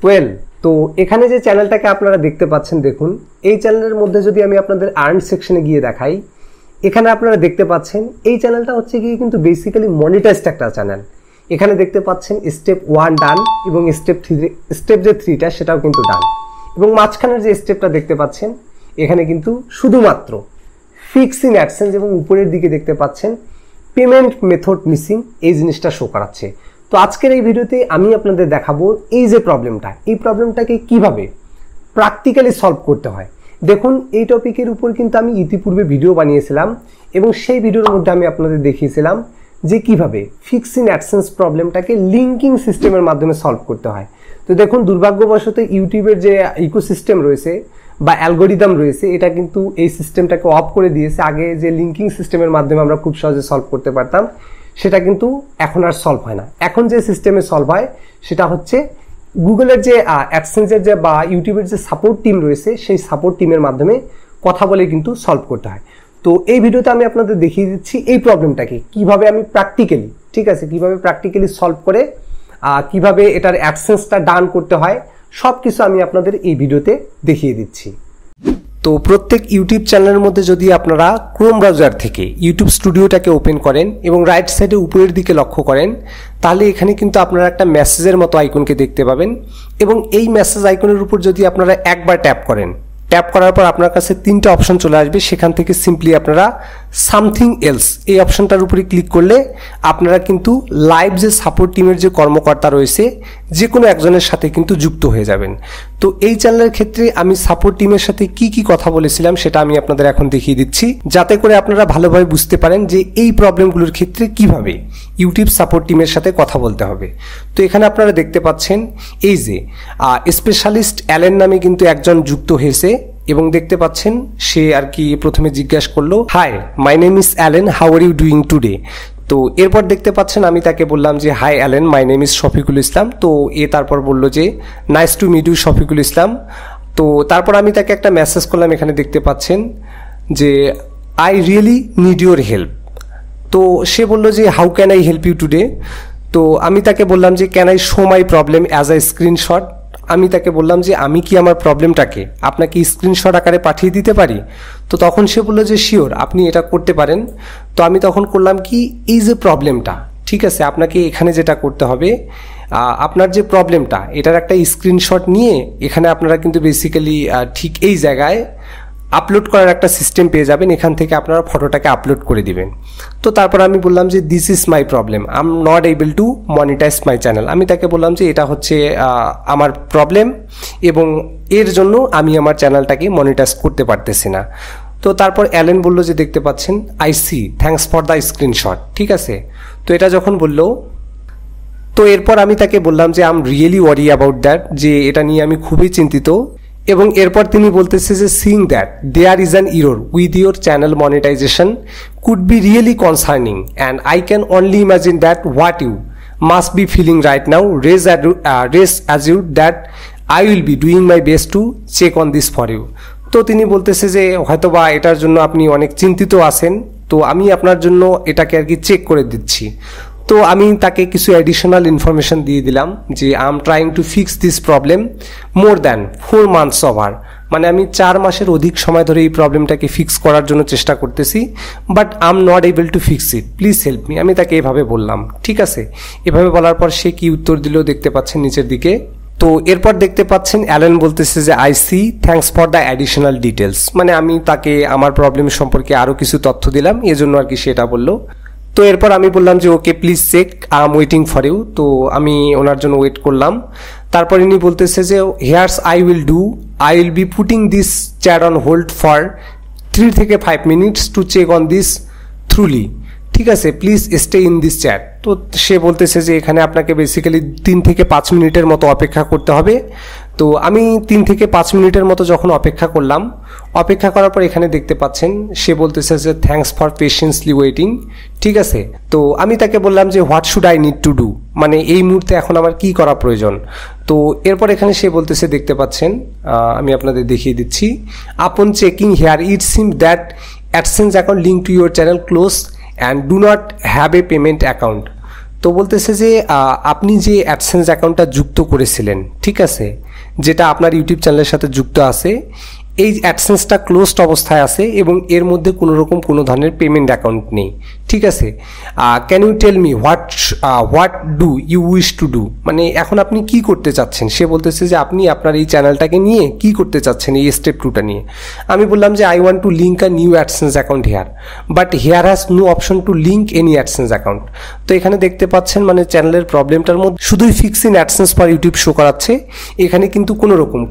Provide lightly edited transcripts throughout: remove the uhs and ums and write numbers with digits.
Well, তো এখানে যে চ্যানেলটাকে আপনারা দেখতে পাচ্ছেন, দেখুন এই চ্যানেলের মধ্যে যদি আমি আপনাদের আর্ন সেকশনে গিয়ে দেখাই, এখানে আপনারা দেখতে পাচ্ছেন এই চ্যানেলটা হচ্ছে গিয়ে কিন্তু বেসিক্যালি মনিটাইজড একটা চ্যানেল। এখানে দেখতে পাচ্ছেন স্টেপ 1 ডান এবং স্টেপ যে 3টা সেটাও কিন্তু ডান, এবং মাঝখানের যে স্টেপটা দেখতে পাচ্ছেন এখানে কিন্তু শুধুমাত্র ফিক্স ইন অ্যাডসেন্স এবং উপরের দিকে দেখতে পাচ্ছেন পেমেন্ট মেথড মিসিং, এই জিনিসটা শো করাচ্ছে। তো আজকের এই ভিডিওতে আমি আপনাদের দেখাবো এই যে প্রবলেমটা, এই প্রবলেমটাকে কিভাবে প্র্যাকটিক্যালি সলভ করতে হয়। দেখুন এই টপিকের উপর কিন্তু আমি ইতিপূর্বে ভিডিও বানিয়েছিলাম এবং সেই ভিডিওর মধ্যে আমি আপনাদের দেখিয়েছিলাম যে কিভাবে ফিক্স ইন অ্যাডসেন্স প্রবলেমটাকে লিঙ্কিং সিস্টেমের মাধ্যমে সলভ করতে হয়। তো দেখুন দুর্ভাগ্যবশত ইউটিউবের যে ইকোসিস্টেম রয়েছে বা অ্যালগোরিদম রয়েছে, এটা কিন্তু এই সিস্টেমটাকে অফ করে দিয়েছে। আগে যে লিঙ্কিং সিস্টেমের মাধ্যমে আমরা খুব সহজে সলভ করতে পারতাম, সেটা কিন্তু এখন আর সলভ হয় না। এখন যে সিস্টেমে সলভ হয় সেটা হচ্ছে গুগলের যে অ্যাডসেন্সের যে বা ইউটিউবের যে সাপোর্ট টিম রয়েছে, সেই সাপোর্ট টিমের মাধ্যমে কথা বলে কিন্তু সলভ করতে হয়। তো এই ভিডিওতে আমি আপনাদের দেখিয়ে দিচ্ছি এই প্রবলেমটাকে কিভাবে আমি প্র্যাকটিক্যালি, ঠিক আছে, কিভাবে প্র্যাকটিক্যালি সলভ করে কিভাবে এটার অ্যাডসেন্সটা ডান করতে হয়, সব কিছু আমি আপনাদের এই ভিডিওতে দেখিয়ে দিচ্ছি। তো প্রত্যেক ইউটিউব চ্যানেলের মধ্যে যদি আপনারা ক্রোম ব্রাউজার থেকে ইউটিউব স্টুডিওটাকে ওপেন করেন এবং রাইট সাইডে উপরের দিকে লক্ষ্য করেন, তাহলে এখানে কিন্তু আপনারা একটা মেসেজের মতো আইকনকে দেখতে পাবেন, এবং এই মেসেজ আইকনের উপর যদি আপনারা একবার ট্যাপ করেন, ট্যাপ করার পর আপনার কাছে 3টা অপশন চলে আসবে। সেখান থেকে সিম্পলি আপনারা সামথিং এলস এই অপশনটার উপরে ক্লিক করলে আপনারা কিন্তু লাইভ যে সাপোর্ট টিমের যে কর্মকর্তা রয়েছে যে কোনো একজনের সাথে কিন্তু যুক্ত হয়ে যাবেন। তো এই চ্যানেলের ক্ষেত্রে আমি সাপোর্ট টিমের সাথে কি কথা বলেছিলাম সেটা আমি আপনাদের এখন দেখিয়ে দিচ্ছি, যাতে করে আপনারা ভালোভাবে বুঝতে পারেন যে এই প্রবলেমগুলোর ক্ষেত্রে কিভাবে ইউটিউব সাপোর্ট টিমের সাথে কথা বলতে হবে। তো এখানে আপনারা দেখতে পাচ্ছেন এই যে স্পেশালিস্ট অ্যালেন নামে কিন্তু একজন যুক্ত হয়েছে, এবং দেখতে পাচ্ছেন সে আর কি প্রথমে জিজ্ঞাসা করলো, hi my name is Allen, how are you doing today. তো এরপর দেখতে পাচ্ছেন আমি তাকে বললাম যে hi Allen, my name is Shafiqul Islam. তো তারপর বললো যে nice to meet you Shafiqul Islam. তো তারপর আমি তাকে একটা মেসেজ করলাম, এখানে দেখতে পাচ্ছেন যে I really need your help. তো সে বললো যে how can I help you today. তো আমি তাকে বললাম যে can I show my problem as a screenshot. আমি তাকে বললাম যে আমি কি আমার প্রবলেমটাকে আপনাকে স্ক্রিনশট আকারে পাঠিয়ে দিতে পারি। তো তখন সে বললো যে শিওর, আপনি এটা করতে পারেন। তো আমি তখন করলাম কি, এই যে প্রবলেমটা, ঠিক আছে, আপনাকে এখানে যেটা করতে হবে, আপনার যে প্রবলেমটা এটার একটা স্ক্রিনশট নিয়ে এখানে আপনারা কিন্তু বেসিক্যালি ঠিক এই জায়গায় আপলোড করার একটা সিস্টেম পেয়ে যাবেন। এখান থেকে আপনারা ফটোটাকে আপলোড করে দিবেন। তো তারপর আমি বললাম যে this is my problem, I am not able to monetize my channel. আমি তাকে বললাম যে এটা হচ্ছে আমার প্রবলেম এবং এর জন্য আমি আমার চ্যানেলটাকে মনিটাইজ করতে পারতেছি না। তো তারপর অ্যালেন বলল যে দেখতে পাচ্ছেন I see, thanks for the screenshot, ঠিক আছে। তো এটা যখন বললো, তো এরপর আমি তাকে বললাম যে I am really worry about that, যে এটা নিয়ে আমি খুবই চিন্তিত। এবং এরপর তিনি বলতেছে যে seeing that there is an error with your channel monetization could be really concerning and I can only imagine that what you must be feeling right now, rest assured that I will be doing my best to check on this for you. তো তিনি বলতেছে যে হয়তোবা এটার জন্য আপনি অনেক চিন্তিত আছেন, তো আমি আপনার জন্য এটাকে আর কি চেক করে দিচ্ছি। তো আমি তাকে কিছু অ্যাডিশনাল ইনফরমেশন দিয়ে দিলাম যে I am trying to fix this problem more than 4 months over, মানে আমি 4 মাসের অধিক সময় ধরে এই প্রবলেমটাকে ফিক্স করার জন্য চেষ্টা করতেছি, but I am not able to fix it, please help me. আমি তাকে এভাবে বললাম, ঠিক আছে। এভাবে বলার পর সে কি উত্তর দিল দেখতে পাচ্ছেন নিচের দিকে। তো এরপর দেখতে পাচ্ছেন অ্যালেন বলতেছে যে I see, thanks for the additional details, মানে আমি তাকে আমার প্রবলেম সম্পর্কে আরও কিছু তথ্য দিলাম, এজন্য আর কি সেটা বললো। তো এরপর আমি বললাম যে okay please check, I am waiting for you. তো আমি ওনার জন্য ওয়েট করলাম। তারপর ইনি বলতেছে যে here's I will be putting this chat on hold for 3 থেকে 5 minutes to check on this thoroughly, ঠিক আছে, please stay in this chat. তো সে বলতেছে যে এখানে আপনাকে বেসিক্যালি 3 থেকে 5 মিনিটের মতো অপেক্ষা করতে হবে। তো আমি 3 থেকে 5 মিনিটের মতো যখন অপেক্ষা করলাম, অপেক্ষা করার পর এখানে দেখতে পাচ্ছেন সে বলতেছে যে থ্যাঙ্কস ফর পেশেন্সলি ওয়েটিং, ঠিক আছে। তো আমি তাকে বললাম যে what should I need to do, মানে এই মুহূর্তে এখন আমার কি করা প্রয়োজন। তো এরপর এখানে সে বলতেছে দেখতে পাচ্ছেন, আমি আপনাদের দেখিয়ে দিচ্ছি, upon checking here it seem that AdSense account link to your channel close and do not have a payment account. তো বলতেছে যে আপনি যে অ্যাডসেন্স অ্যাকাউন্টটা যুক্ত করেছিলেন, ঠিক আছে, যেটা আপনার ইউটিউব চ্যানেলের সাথে যুক্ত আছে, এই অ্যাডসেন্সটা ক্লোজড অবস্থায় আছে এবং এর মধ্যে কোনো ধরনের পেমেন্ট অ্যাকাউন্ট নেই, ঠিক আছে। Can you tell me what do you wish to do, মানে এখন আপনি কি করতে চাচ্ছেন। সে বলতেছে যে আপনি আপনার এই চ্যানেলটাকে নিয়ে কি করতে চাচ্ছেন, এই স্টেপ 2টা নিয়ে। আমি বললাম যে I want to link a new AdSense account here, but here has no option to link any AdSense account. তো এখানে দেখতে পাচ্ছেন মানে চ্যানেলের প্রবলেমটার মধ্যে শুধুই fix in AdSense for YouTube show করাচ্ছে, এখানে কিন্তু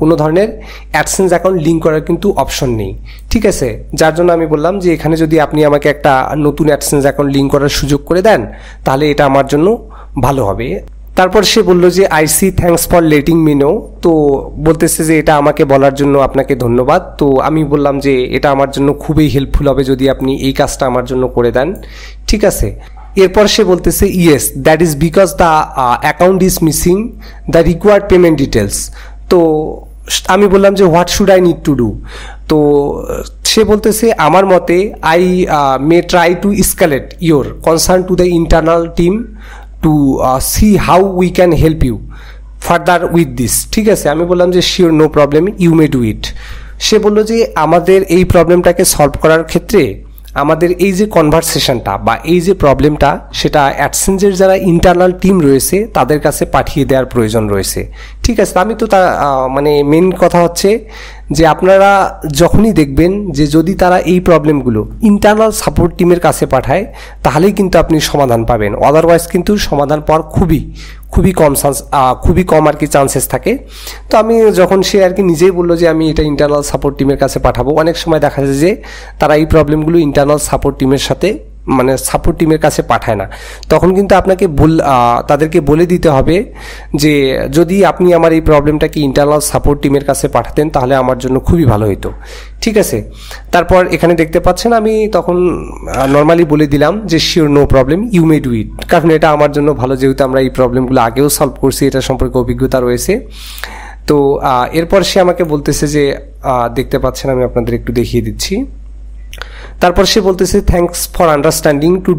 কোনো ধরনের অ্যাডসেন্স অ্যাকাউন্ট লিঙ্ক করার কিন্তু অপশন নেই, ঠিক আছে। যার জন্য আমি বললাম যে এখানে যদি আপনি আমাকে একটা নতুন অ্যাডসেন্স অ্যাকাউন্ট লিঙ্ক করার সুযোগ করে দেন তাহলে এটা আমার জন্য ভালো হবে। তারপর সে বলল যে I see thanks for letting me know, তো বলতেছে যে এটা আমাকে বলার জন্য আপনাকে ধন্যবাদ। তো আমি বললাম যে এটা আমার জন্য খুবই হেল্পফুল হবে যদি আপনি এই কাজটা আমার জন্য করে দেন, ঠিক আছে। এরপর সে বলতেছে yes that is because the account is missing the required payment details. তো আমি বললাম যে what should I need to do. তো সে বলতেছে আমার মতে I may try to escalate your concern to the internal team to see how we can help you further with this, ঠিক আছে। আমি বললাম যে sure, no problem, you may do it. সে বললো যে আমাদের এই প্রবলেমটাকে সলভ করার ক্ষেত্রে আমাদের এই যে কনভারসেশনটা বা এই যে প্রবলেমটা সেটা অ্যাডসেন্সের যারা ইন্টারনাল টিম রয়েছে তাদের কাছে পাঠিয়ে দেওয়ার প্রয়োজন রয়েছে, ঠিক আছে। আমি তো মানে মেন কথা হচ্ছে যে আপনারা যখনই দেখবেন যে যদি তারা এই প্রবলেমগুলো ইন্টারনাল সাপোর্ট টিমের কাছে পাঠায় তাহলেই কিন্তু আপনি সমাধান পাবেন, আদারওয়াইজ কিন্তু সমাধান পাওয়ার খুবই কম আর কি চান্সেস থাকে। তো আমি যখন সে আর কি নিজেই বললো যে আমি এটা ইন্টারনাল সাপোর্ট টিমের কাছে পাঠাবো, অনেক সময় দেখা যায় যে তারা এই প্রবলেমগুলো ইন্টারনাল সাপোর্ট টিমের সাথে মানে সাপোর্ট টিমের কাছে পাঠায় না, তখন কিন্তু আপনাকে তাদেরকে বলে দিতে হবে যে যদি আপনি আমার এই প্রবলেমটাকে ইন্টারনাল সাপোর্ট টিমের কাছে পাঠাতেন তাহলে আমার জন্য খুবই ভালো হতো, ঠিক আছে। তারপর এখানে দেখতে পাচ্ছেন আমি তখন নর্মালি বলে দিলাম যে sure, no problem, you may do it, কারণ এটা আমার জন্য ভালো, যেহেতু আমরা এই প্রবলেমগুলো আগেও সলভ করছি, এটা সম্পর্কে অভিজ্ঞতা রয়েছে। তো এরপর সে আমাকে বলতেছে যে দেখতে পাচ্ছেন আমি আপনাদের একটু দেখিয়ে দিচ্ছি। তারপর সে বলতেছে thanks for understanding to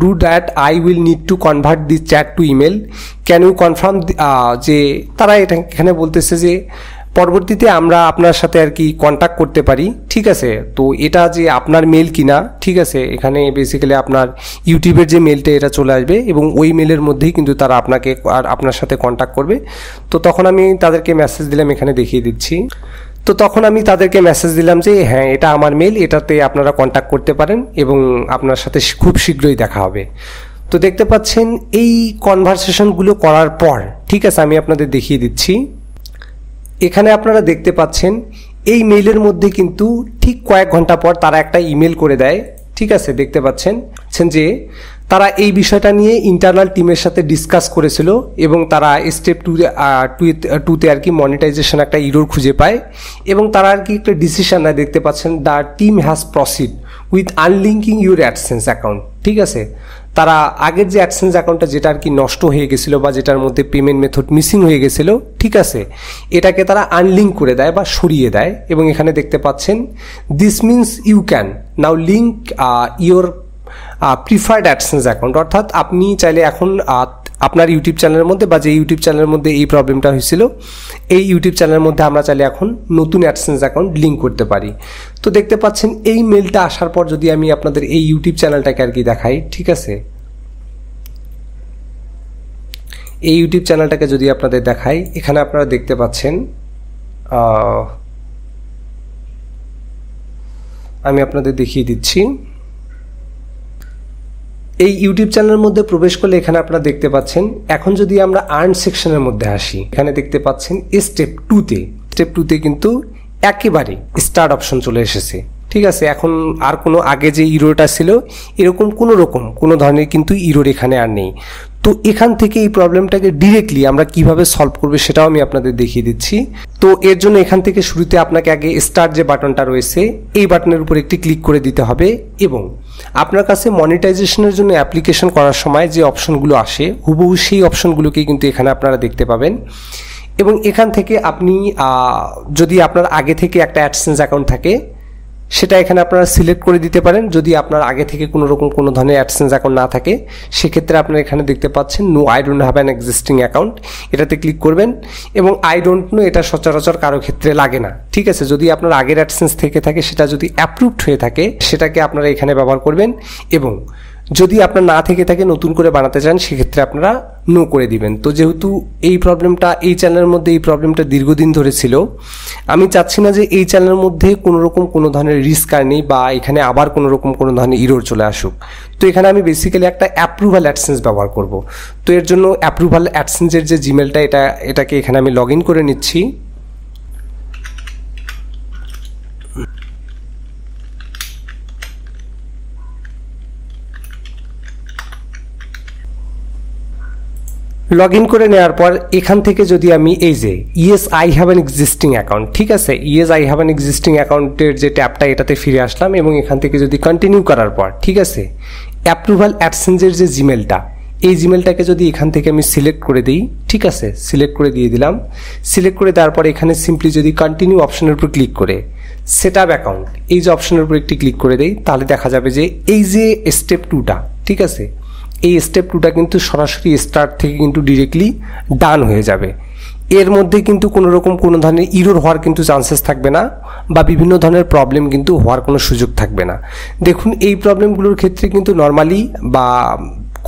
do that I will need to convert this chat to email, can you confirm, যে তারা এখানে বলতেছে যে পরবর্তীতে আমরা আপনার সাথে আর কি কন্ট্যাক্ট করতে পারি, ঠিক আছে। তো এটা যে আপনার মেল কিনা, ঠিক আছে, এখানে বেসিক্যালি আপনার ইউটিউবের যে মেলটা এটা চলে আসবে এবং ওই মেলের মধ্যেই কিন্তু তারা আপনাকে আর আপনার সাথে কন্ট্যাক্ট করবে। তো তখন আমি তাদেরকে মেসেজ দিলাম, এখানে দেখিয়ে দিচ্ছি। তো তখন আমি তাদেরকে মেসেজ দিলাম যে হ্যাঁ এটা আমার মেল, এটাতে আপনারা কন্ট্যাক্ট করতে পারেন এবং আপনার সাথে খুব শীঘ্রই দেখা হবে। তো দেখতে পাচ্ছেন এই কনভারসেশনগুলো করার পর, ঠিক আছে, আমি আপনাদের দেখিয়ে দিচ্ছি। এখানে আপনারা দেখতে পাচ্ছেন এই মেইলের মধ্যে কিন্তু ঠিক কয়েক ঘন্টা পর তারা একটা ইমেল করে দেয়, ঠিক আছে। দেখতে পাচ্ছেন যে তারা এই বিষয়টা নিয়ে ইন্টারনাল টিমের সাথে ডিসকাস করেছিল এবং তারা স্টেপ 2তে আর কি মনিটাইজেশন একটা ইরর খুঁজে পায় এবং তারা আর কি একটা ডিসিশন নেয়। দেখতে পাচ্ছেন the team has proceed with unlinking your AdSense account, ঠিক আছে। তারা আগের যে অ্যাডসেন্স অ্যাকাউন্টটা যেটা আর কি নষ্ট হয়ে গেছিলো বা যেটার মধ্যে পেমেন্ট মেথড মিসিং হয়ে গেছিলো, ঠিক আছে, এটাকে তারা আনলিঙ্ক করে দেয় বা সরিয়ে দেয় এবং এখানে দেখতে পাচ্ছেন this means you can now link your preferred AdSense account, অর্থাৎ আপনি চাইলে এখন আপনার ইউটিউব চ্যানেলের মধ্যে বা যে ইউটিউব চ্যানেলের মধ্যে এই প্রবলেমটা হয়েছিল এই ইউটিউব চ্যানেলের মধ্যে আমরা চাইলে এখন নতুন অ্যাডসেন্স অ্যাকাউন্ট লিঙ্ক করতে পারি। তো দেখতে পাচ্ছেন এই মেলটা আসার পর যদি আমি আপনাদের এই ইউটিউব চ্যানেলটাকে আর কি দেখাই, ঠিক আছে, এই ইউটিউব চ্যানেলটাকে যদি আপনাদের দেখাই, এখানে আপনারা দেখতে পাচ্ছেন আমি আপনাদের দেখিয়ে দিচ্ছি। এই ইউটিউব চ্যানেলের মধ্যে প্রবেশ করলে এখানে আপনারা দেখতে পাচ্ছেন এখন যদি আমরা আর্ন সেকশনের মধ্যে আসি, এখানে দেখতে পাচ্ছেন স্টেপ 2তে কিন্তু একেবারে স্টার্ট অপশন চলে এসেছে, ঠিক আছে। এখন আর কোনো আগে যে ইরোটা ছিল এরকম কোনো ধরনের কিন্তু ইরোর এখানে আর নেই। তো এখান থেকে এই প্রবলেমটাকে ডিরেক্টলি আমরা কিভাবে সলভ করবে সেটাও আমি আপনাদের দেখিয়ে দিচ্ছি। তো এর জন্য এখান থেকে শুরুতে আপনাকে আগে স্টার্ট যে বাটনটা রয়েছে এই বাটনের উপর একটি ক্লিক করে দিতে হবে এবং আপনার কাছে মনিটাইজেশনের জন্য অ্যাপ্লিকেশন করার সময় যে অপশনগুলো আসে হুবহু সেই অপশনগুলোকে কিন্তু এখানে আপনারা দেখতে পাবেন এবং এখান থেকে আপনি যদি আপনার আগে থেকে একটা অ্যাডসেন্স অ্যাকাউন্ট থাকে সেটা এখানে আপনারা সিলেক্ট করে দিতে পারেন। যদি আপনার আগে থেকে কোনো রকম কোনো ধরনের অ্যাডসেন্স অ্যাকাউন্ট না থাকে সেক্ষেত্রে আপনারা এখানে দেখতে পাচ্ছেন no I don't have an existing account, এটাতে ক্লিক করবেন। এবং আই ডোন্ট নো এটা সচরাচর কারো ক্ষেত্রে লাগে না, ঠিক আছে। যদি আপনার আগের অ্যাডসেন্স থেকে থাকে সেটা যদি অ্যাপ্রুভড হয়ে থাকে সেটাকে আপনারা এখানে ব্যবহার করবেন। এবং যদি আপনার না থেকে থাকে নতুন করে বানাতে চান সেক্ষেত্রে আপনারা নো করে দিবেন। তো যেহেতু এই প্রবলেমটা এই চ্যানেলের মধ্যে এই প্রবলেমটা দীর্ঘদিন ধরে ছিল, আমি চাচ্ছি না যে এই চ্যানেলের মধ্যে কোনো রকম কোনো ধরনের রিস্ক আর নেই বা এখানে আবার কোনো রকম কোনো ধরনের ইরর চলে আসুক। তো এখানে আমি বেসিক্যালি একটা অ্যাপ্রুভাল অ্যাডসেন্স ব্যবহার করব। তো এর জন্য অ্যাপ্রুভাল অ্যাডসেন্সের যে জিমেলটা এটাকে এখানে আমি লগ ইন করে নিচ্ছি। লগ ইন করে নেওয়ার পর এখান থেকে যদি আমি এই যে yes I have an existing account, ঠিক আছে, yes I have an existing অ্যাকাউন্টের যে ট্যাবটা এটাতে ফিরে আসলাম এবং এখান থেকে যদি কন্টিনিউ করার পর, ঠিক আছে, অ্যাপ্রুভাল অ্যাডসেন্সের যে জিমেলটা এই জিমেলটাকে যদি এখান থেকে আমি সিলেক্ট করে দিই, ঠিক আছে, সিলেক্ট করে দিয়ে দিলাম। সিলেক্ট করে দেওয়ার পর এখানে সিম্পলি যদি কন্টিনিউ অপশনের উপর ক্লিক করে সেট আপ অ্যাকাউন্ট এই যে অপশনের উপর একটি ক্লিক করে দেই, তাহলে দেখা যাবে যে এই যে স্টেপ 2টা, ঠিক আছে, এই স্টেপ 2টা কিন্তু সরাসরি স্টার্ট থেকে কিন্তু ডিরেক্টলি ডান হয়ে যাবে। এর মধ্যে কিন্তু কোনো রকম কোনো ধরনের ইরর হওয়ার কিন্তু চান্সেস থাকবে না বা বিভিন্ন ধরনের প্রবলেম কিন্তু হওয়ার কোনো সুযোগ থাকবে না। দেখুন এই প্রবলেমগুলোর ক্ষেত্রে কিন্তু নর্মালি বা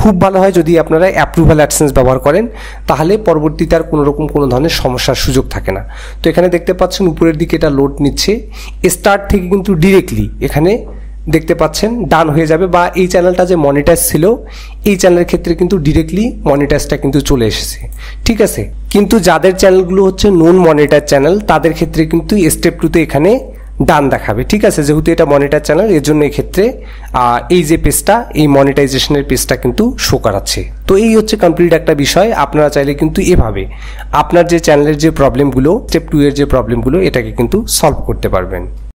খুব ভালো হয় যদি আপনারা অ্যাপ্রুভাল অ্যাডসেন্স ব্যবহার করেন, তাহলে পরবর্তীতে আর কোনো রকম কোনো ধরনের সমস্যার সুযোগ থাকে না। তো এখানে দেখতে পাচ্ছেন উপরের দিকে এটা লোড নিচ্ছে, স্টার্ট থেকে কিন্তু ডিরেক্টলি এখানে দেখতে পাচ্ছেন ডান হয়ে যাবে বা এই চ্যানেলটা যে মনিটাইজ ছিল এই চ্যানেলের ক্ষেত্রে কিন্তু ডিরেক্টলি মনিটাইজটা কিন্তু চলে এসেছে, ঠিক আছে। কিন্তু যাদের চ্যানেলগুলো হচ্ছে নন মনিটাইজ চ্যানেল তাদের ক্ষেত্রে কিন্তু স্টেপ 2তে এখানে ডান দেখাবে, ঠিক আছে। যেহেতু এটা মনিটাইজ চ্যানেল এর জন্য এই ক্ষেত্রে এই যে পেজটা এই মনিটাইজেশনের পেজটা কিন্তু শো করাচ্ছে। তো এই হচ্ছে কমপ্লিট একটা বিষয়। আপনারা চাইলে কিন্তু এভাবে আপনার যে চ্যানেলের যে প্রবলেমগুলো স্টেপ 2 এর যে প্রবলেমগুলো এটাকে কিন্তু সলভ করতে পারবেন।